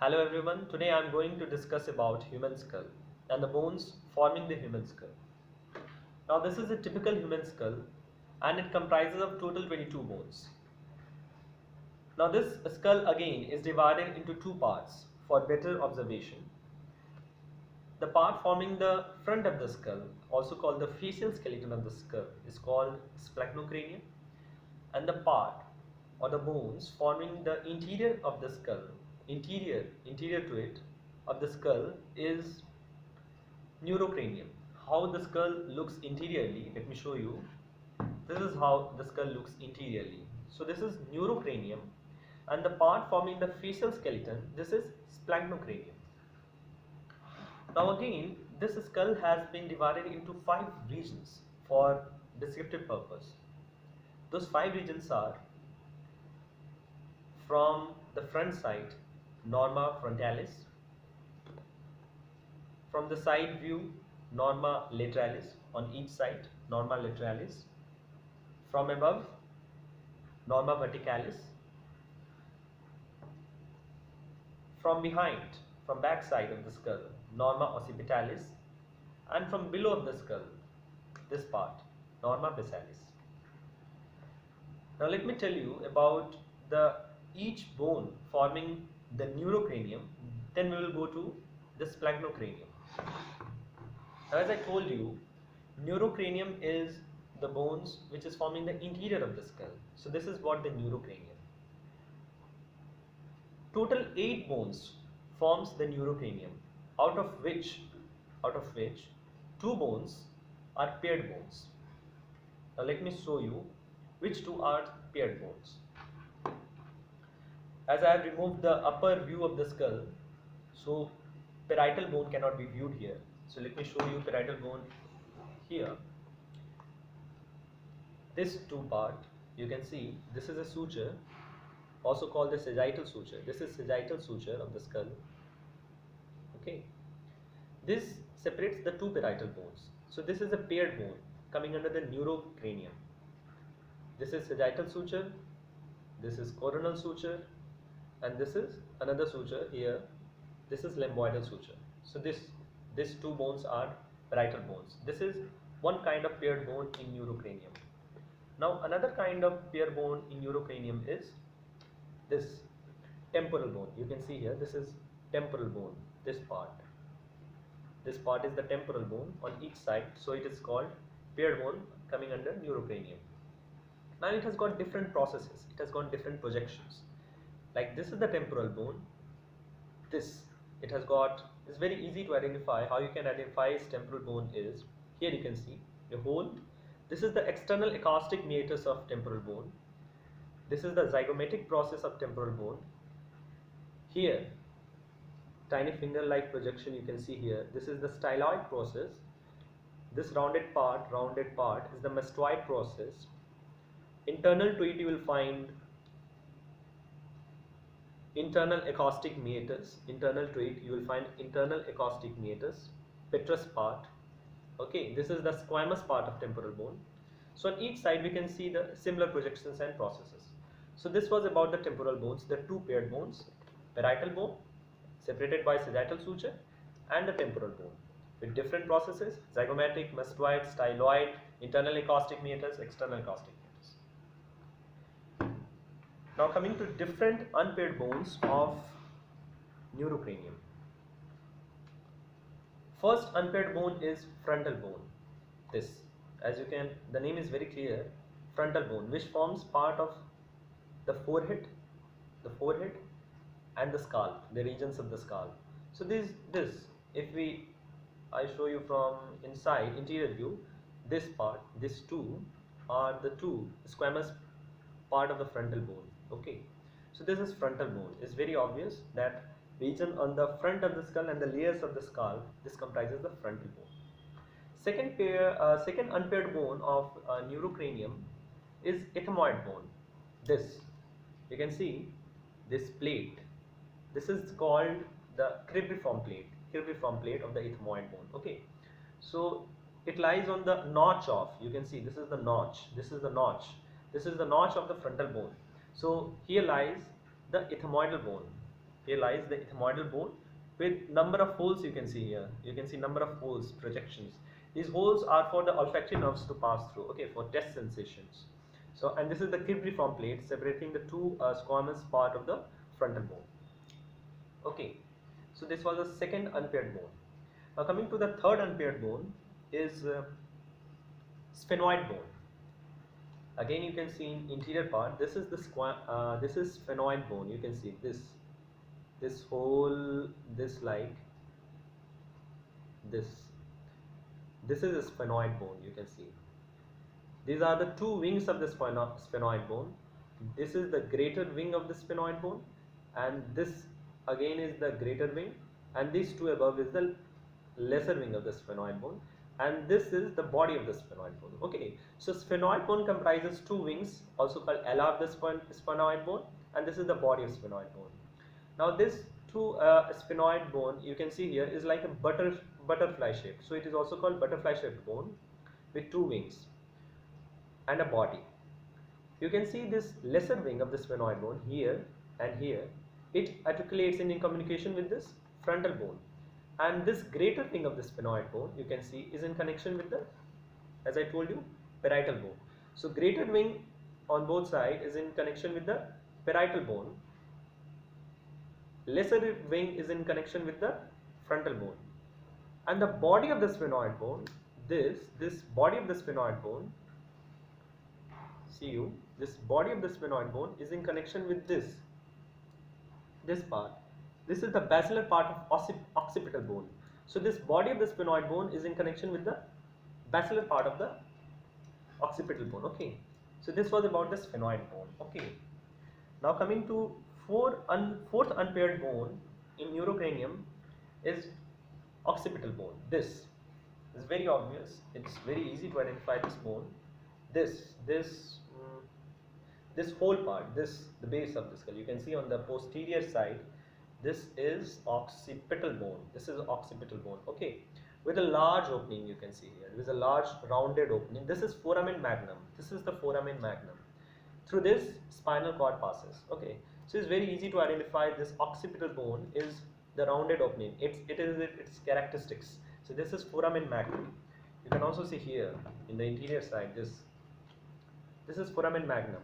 Hello everyone, today I am going to discuss about human skull and the bones forming the human skull. Now this is a typical human skull and it comprises of total 22 bones. Now this skull again is divided into two parts for better observation. The part forming the front of the skull, also called the facial skeleton of the skull, is called sphenoid, and the part or the bones forming the interior of the skull, interior to it of the skull is Neurocranium. How the skull looks interiorly, let me show you. This is how the skull looks interiorly. So this is Neurocranium, and the part forming the facial skeleton, this is Sphenoid. Now again, this skull has been divided into 5 regions for descriptive purpose. Those 5 regions are: from the front side, norma frontalis; from the side view, norma lateralis on each side, norma lateralis; from above, norma verticalis; from behind, from back side of the skull, norma occipitalis; and from below of the skull, this part, norma basalis. Now let me tell you about each bone forming the neurocranium, then we will go to the sphenoid. Now as I told you, neurocranium is the bones which is forming the interior of the skull. So this is what the neurocranium. Total 8 bones forms the neurocranium, out of which 2 bones are paired bones. Now let me show you which 2 are paired bones. As I have removed the upper view of the skull, so parietal bone cannot be viewed here. So let me show you parietal bone here. This 2 part, you can see this is a suture, also called the sagittal suture. This is sagittal suture of the skull. Okay. This separates the 2 parietal bones. So this is a paired bone coming under the neurocranium. This is sagittal suture, this is coronal suture, and this is another suture here. This is lambdoidal suture. So these 2 bones are parietal bones. This is one kind of paired bone in neurocranium. Now another kind of paired bone in neurocranium is this temporal bone. You can see here, this is temporal bone, this part. This part is the temporal bone on each side, so it is called paired bone coming under neurocranium. Now it has got different processes, it has got different projections. Like this is the temporal bone. It's very easy to identify. How you can identify its temporal bone is, here you can see a hole. This is the external acoustic meatus of temporal bone. This is the zygomatic process of temporal bone. Here, tiny finger-like projection you can see here. This is the styloid process. This rounded part is the mastoid process. Internal to it you will find internal acoustic meatus. Internal to it you will find internal acoustic meatus, petrous part. Okay, this is the squamous part of temporal bone. So on each side we can see the similar projections and processes. So this was about the temporal bones, the 2 paired bones, parietal bone separated by sagittal suture, and the temporal bone with different processes: zygomatic, mastoid, styloid, internal acoustic meatus, external acoustic meatus. Now coming to different unpaired bones of neurocranium. First unpaired bone is frontal bone. This, as you can, the name is very clear, frontal bone, which forms part of the forehead and the scalp, the regions of the scalp. So I show you from inside, interior view, this part, these 2 are the 2 squamous part of the frontal bone. Okay, so this is frontal bone. It's very obvious that region on the front of the skull and the layers of the scalp, this comprises the frontal bone. Second unpaired bone of neurocranium is ethmoid bone. This, you can see this plate. This is called the cribriform plate of the ethmoid bone. Okay, so it lies on the notch of, you can see this is the notch, this is the notch of the frontal bone. So here lies the ethmoidal bone. Here lies the ethmoidal bone with number of holes you can see here. You can see number of holes, projections. These holes are for the olfactory nerves to pass through, okay, for taste sensations. So, and this is the cribriform plate separating the two squamous part of the frontal bone. Okay, so this was the second unpaired bone. Now coming to the third unpaired bone is sphenoid bone. Again, you can see in interior part. This is the this is sphenoid bone. You can see this whole this like this. This is a sphenoid bone. You can see these are the two wings of the sphenoid bone. This is the greater wing of the sphenoid bone, and this again is the greater wing, and these two above is the lesser wing of the sphenoid bone, and this is the body of the sphenoid bone. Okay, so sphenoid bone comprises two wings, also called ala of the sphenoid bone, and this is the body of sphenoid bone. Now this two sphenoid bone you can see here is like a butterfly shape, so it is also called butterfly shaped bone with two wings and a body. You can see this lesser wing of the sphenoid bone here and here. It articulates in communication with this frontal bone, and this greater wing of the sphenoid bone you can see is in connection with the, as I told you, parietal bone. So greater wing on both sides is in connection with the parietal bone, lesser wing is in connection with the frontal bone, and the body of the sphenoid bone, this body of the sphenoid bone, this body of the sphenoid bone is in connection with this part. This is the basilar part of occipital bone. So this body of the sphenoid bone is in connection with the basilar part of the occipital bone. Okay, so this was about the sphenoid bone. Okay, now coming to fourth unpaired bone in neurocranium is occipital bone. This is very obvious. It's very easy to identify this bone. This whole part, the base of the skull, you can see on the posterior side, this is occipital bone. This is occipital bone, okay, with a large opening. You can see here there is a large rounded opening. This is foramen magnum. This is the foramen magnum. Through this spinal cord passes. Okay, so it's very easy to identify this occipital bone is the rounded opening. It is its characteristics. So this is foramen magnum. You can also see here in the interior side, this is foramen magnum.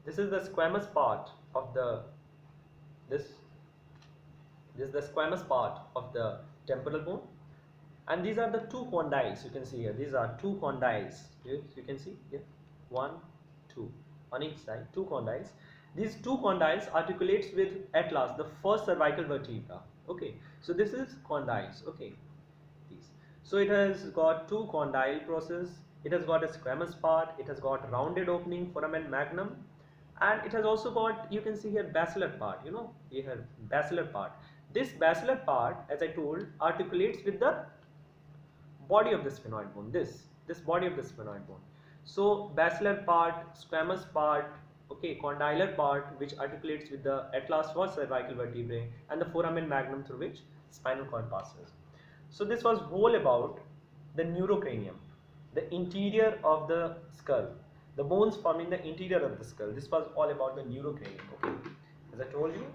This is the squamous part of the this is the squamous part of the temporal bone, and these are the two condyles. You can see here, these are two condyles. You can see here, 1, 2 on each side, two condyles. These two condyles articulates with at last the first cervical vertebra. Okay, so this is condyles. Okay, these. So it has got two condyle process. It has got a squamous part. It has got rounded opening, foramen magnum, and it has also got, you can see here, basilar part. You know, here basilar part. This basilar part, as I told, articulates with the body of the sphenoid bone. This body of the sphenoid bone. So basilar part, squamous part, okay, condylar part, which articulates with the atlas first cervical vertebrae, and the foramen magnum through which spinal cord passes. So this was whole about the neurocranium, the interior of the skull, the bones forming the interior of the skull. This was all about the neurocranium. Okay, as I told you.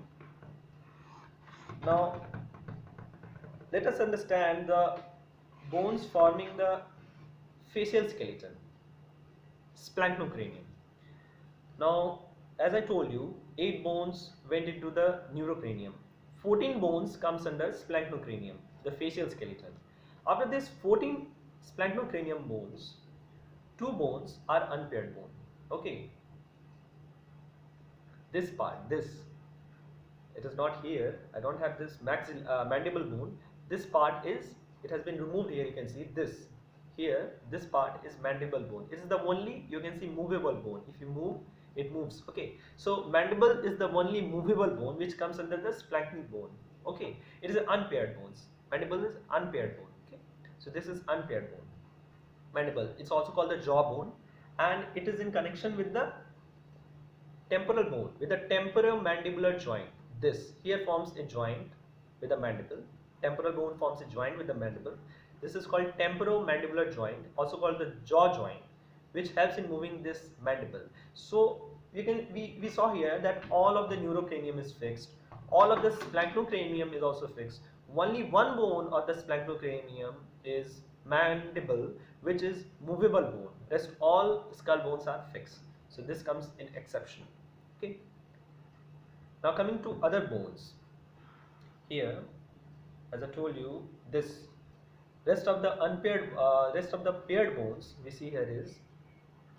Now let us understand the bones forming the facial skeleton, splanchocranium. Now, as I told you, 8 bones went into the neurocranium. 14 bones comes under splanchocranium, the facial skeleton. After this 14 splanchocranium bones, 2 bones are unpaired bone. Okay, this part, it is not here. I don't have this mandible bone. This part is, it has been removed here. You can see this here. This part is mandible bone. It is the only, you can see, movable bone. If you move, it moves. Okay, so mandible is the only movable bone which comes under the splanchnic bone. Okay, it is an unpaired bones. Mandible is unpaired bone. Okay, so this is unpaired bone. Mandible. It's also called the jawbone, and it is in connection with the temporal bone, with the temporomandibular joint. This here forms a joint with the mandible. Temporal bone forms a joint with the mandible. This is called temporomandibular joint, also called the jaw joint, which helps in moving this mandible. So we saw here that all of the neurocranium is fixed, all of the splanchocranium is also fixed. Only one bone of the splanchocranium is mandible, which is movable bone. Rest all skull bones are fixed. So this comes in exception. Okay. Now coming to other bones. Here, as I told you, this rest of the paired bones we see here is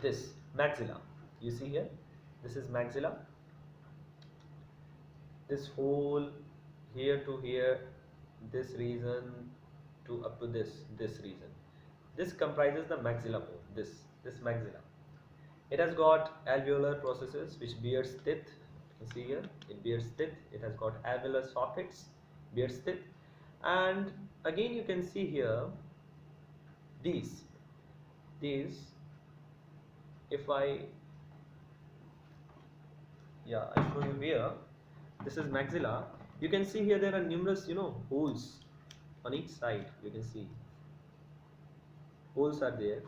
this maxilla. You see here, this is maxilla. This whole here to here, this region to up to this region. This comprises the maxilla bone. This maxilla. It has got alveolar processes which bears teeth. You can see here, it bears teeth. It has got alveolar sockets, bears teeth, and again you can see here these. If I show you here, this is maxilla. You can see here there are numerous holes on each side. You can see holes are there.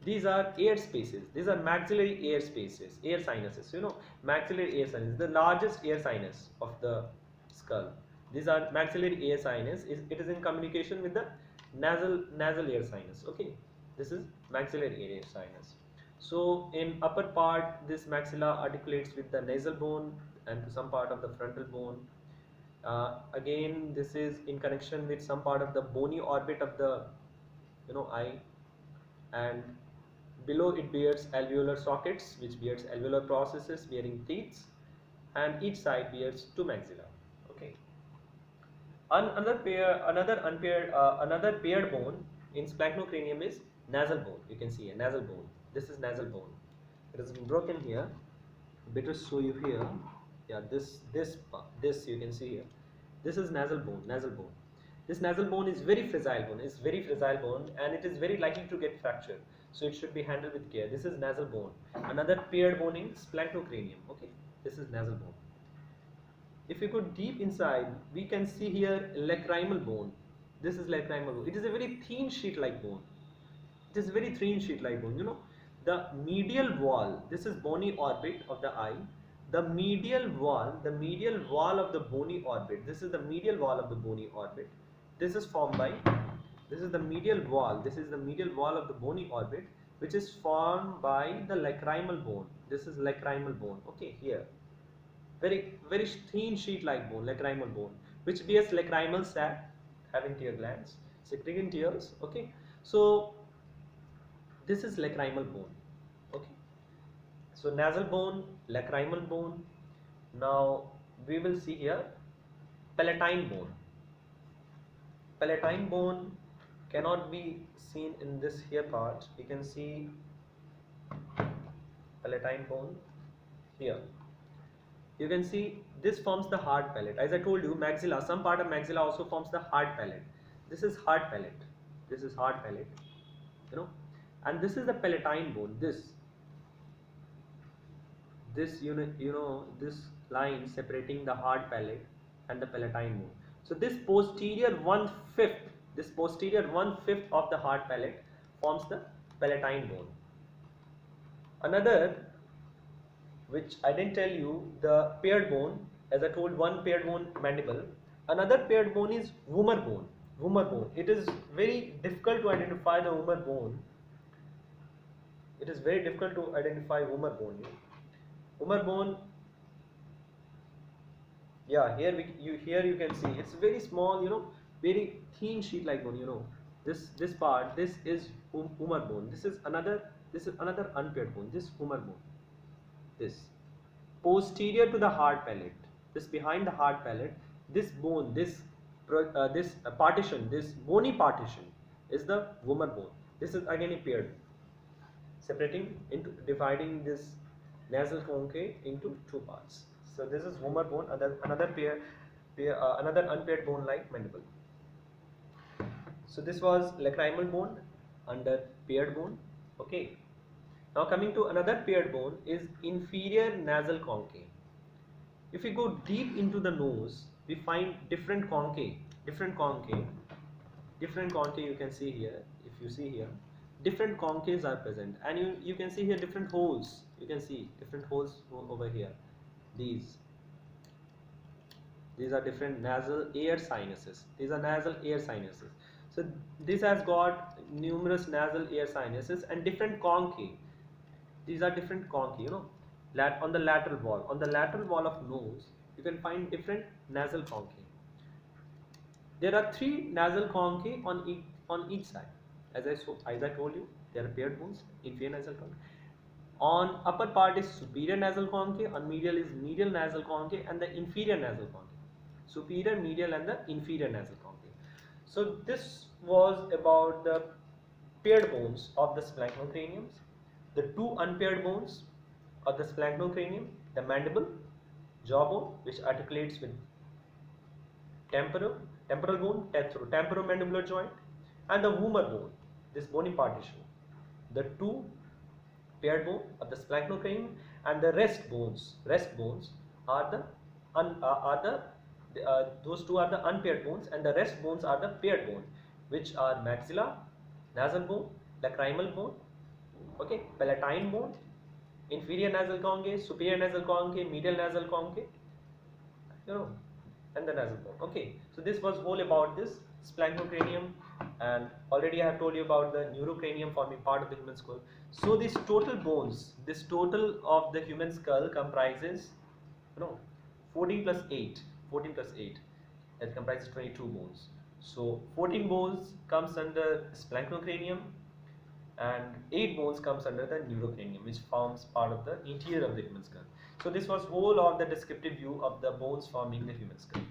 These are air spaces. These are maxillary air spaces, air sinuses. Maxillary air sinus, the largest air sinus of the skull. These are maxillary air sinus. It is in communication with the nasal air sinus. Okay, this is maxillary air sinus. So in upper part, this maxilla articulates with the nasal bone and some part of the frontal bone. Again, this is in connection with some part of the bony orbit of the eye, and below it bears alveolar sockets which bears alveolar processes bearing teeth, and each side bears two maxilla. Okay. Another paired bone in splanchocranium is nasal bone. You can see a nasal bone. This is nasal bone. It has been broken here. Better show you here. Yeah, this you can see here. This is nasal bone. This nasal bone is very fragile bone. It's very fragile bone, and it is very likely to get fractured. So it should be handled with care. This is nasal bone. Another paired bone in splanchocranium. Okay, this is nasal bone. If you go deep inside, we can see here lacrimal bone. This is lacrimal bone. It is a very thin sheet-like bone. It is a very thin sheet-like bone. The medial wall. This is bony orbit of the eye. The medial wall of the bony orbit. This is the medial wall of the bony orbit. This is formed by. This is the medial wall. This is the medial wall of the bony orbit, which is formed by the lacrimal bone. This is lacrimal bone. Okay, here. Very thin sheet-like bone, lacrimal bone, which bears lacrimal sac, having tear glands, secreting tears. Okay, so this is lacrimal bone. Okay, so nasal bone, lacrimal bone. Now we will see here palatine bone. Palatine bone cannot be seen in this here part. You can see palatine bone here. You can see this forms the hard palate. As I told you, maxilla, some part of maxilla also forms the hard palate. This is hard palate. This is hard palate. And this is the palatine bone. This this line separating the hard palate and the palatine bone. So this posterior 1/5, of the hard palate forms the palatine bone. Another, which I didn't tell you, the paired bone. As I told, one paired bone, mandible. Another paired bone is vomer bone. It is very difficult to identify the vomer bone. Vomer bone. Yeah, here you can see it's very small. Very thin sheet-like bone. This part. This is vomer bone. This is another unpaired bone. This vomer bone. This posterior to the hard palate, this behind the hard palate, this bone, this partition, this bony partition is the vomer bone. This is again a paired, dividing this nasal concave into two parts. So this is vomer bone, another unpaired bone like mandible. So this was lacrimal bone under paired bone. Okay. Now coming to another paired bone is inferior nasal concave. If we go deep into the nose, we find different concave. You can see here. If you see here, different concaves are present, and you can see here different holes. You can see different holes over here. These These are different nasal air sinuses. These are nasal air sinuses. So this has got numerous nasal air sinuses and different conchae. These are different conchae, on the lateral wall. On the lateral wall of nose, you can find different nasal conchae. There are three nasal conchae on each side. As I told you, there are paired bones, inferior nasal conchae. On upper part is superior nasal conchae, on medial is medial nasal conchae and the inferior nasal conchae. Superior, medial and the inferior nasal conchae. So this was about the paired bones of the splanchnocriniums. The two unpaired bones of the splanchnocrinium, the mandible, jawbone, which articulates with temporal bone, through temporomandibular joint, and the vomer bone, this bony part tissue. The two paired bone of the splanchnocrinium and the rest bones. Rest bones are those two are the unpaired bones, and the rest bones are the paired bones, which are maxilla, nasal bone, lacrimal bone, okay, palatine bone, inferior nasal conchae, superior nasal conchae, medial nasal conchae, and the nasal bone. Okay, so this was all about this splanchnocrinium, and already I have told you about the neurocranium forming part of the human skull. So this total bones, this total of the human skull comprises, 14 plus 8, 14 plus 8, that comprises 22 bones. So 14 bones comes under splanchnocrinium, and 8 bones comes under the neurocranium, which forms part of the interior of the human skull. So this was whole of the descriptive view of the bones forming the human skull.